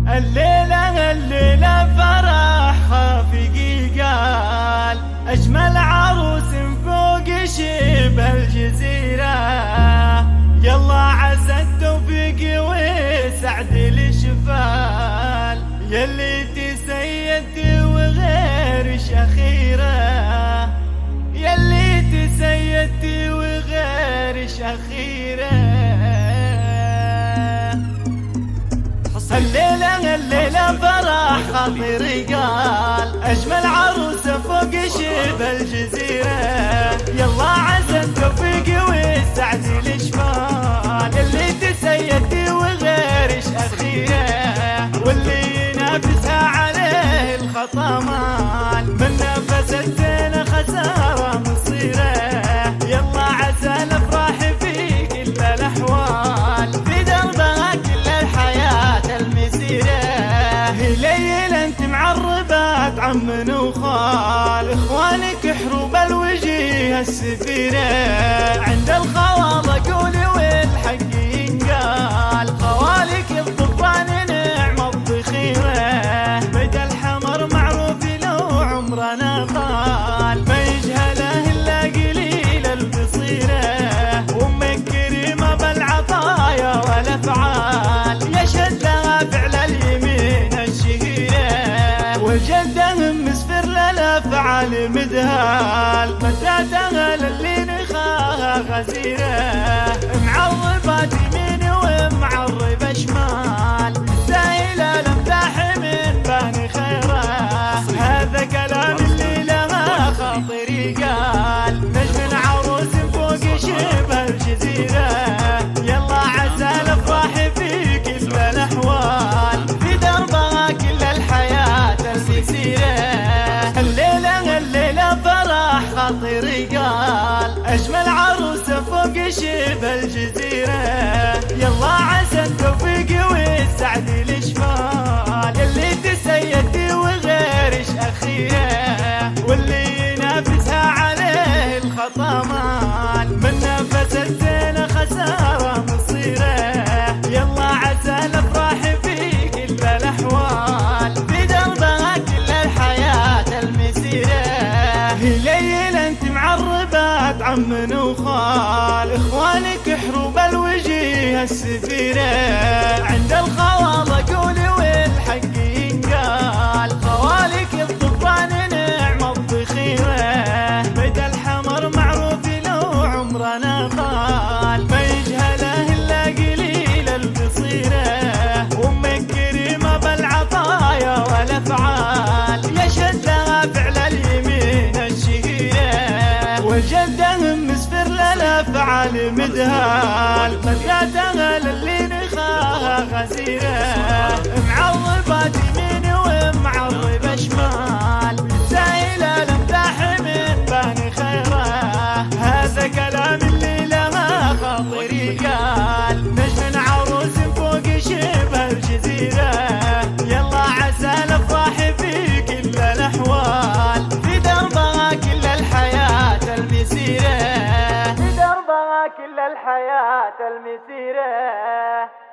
الليلة فرح خافقي قال أجمل عروس فوق شبه الجزيرة. يلا عسى التوفيق وسعد الشفال يلي تسيدتي وغيرش أخيرة، يلي تسيدتي وغيرش أخيرة. الليلة فرح خاطري قال أجمل عروس فوق شبه الجزيرة. يلا عسى التوفيق والسعد الشمال يلي تسيدتي وغيرش أخيرة، واللي ينافسها عليه الخطا مال من نفس الزين خسارة مصيره. يلا عسى الأفراح في كل الأحوال في دربها كل الحياة المسيرة. ليل انت معربات عم وخال اخوانك حروب الوجيه السفيرة. عند الخواضة قولي والحق ينقال خوالك الضبان نعم الضخيرة. بيت الحمر معروف لو عمرنا طال ما يجهله الا قليل البصيرة. وامك كريمة بالعطايا والافعال يشهد لها فعل اليمين الشهيرة. والجدة مسفر للافعال مدهال مداتها للي نخاها غزيرة. معربات يمين ومعربة شمال سائلة الامداح من باني خيره. هذا كلام اللي لها خاطري قال نجم عروس فوق شبه الجزيرة. يلا عسى الافراح في كل الاحوال في دربها كل الحياة المسيرة. الليلة فرح خاطري قال أجمل عروس فوق شبه الجزيرة. يلا عسى التوفيق والسعد الشمال يلي تسيدتي وغيرش أخيرة، واللي ينافسها عليه الخطا مال من نفس الزين خسارة مصيره. يلا عسى الأفراح في كل الأحوال في دربها كل الحياة المسيرة. ليل انت معربات عم وخال اخوانك حروب الوجيه السفيرة. عند الخواضة قولي والحق ينقال خوالك الضبان نعم الضخيرة. بيت الحمر معروف لو عمرنا طال ما يجهله الا قليل البصيرة. وامك كريمة بالعطايا والافعال يشهد لها فعل اليمين الشهيرة. والجدة مسفر للافعال مدهال مداتها للي نخاها غزيرة. معربات يمين ومعربة شمال سائلة الامداح من باني خيره. هذا كلام اللي لها خاطري قال نجم عروس فوق شبه الجزيرة. يلا عسى الافراح في كل الاحوال في دربها كل الحياة المسيرة. في دربها كل الحياة المسيرة.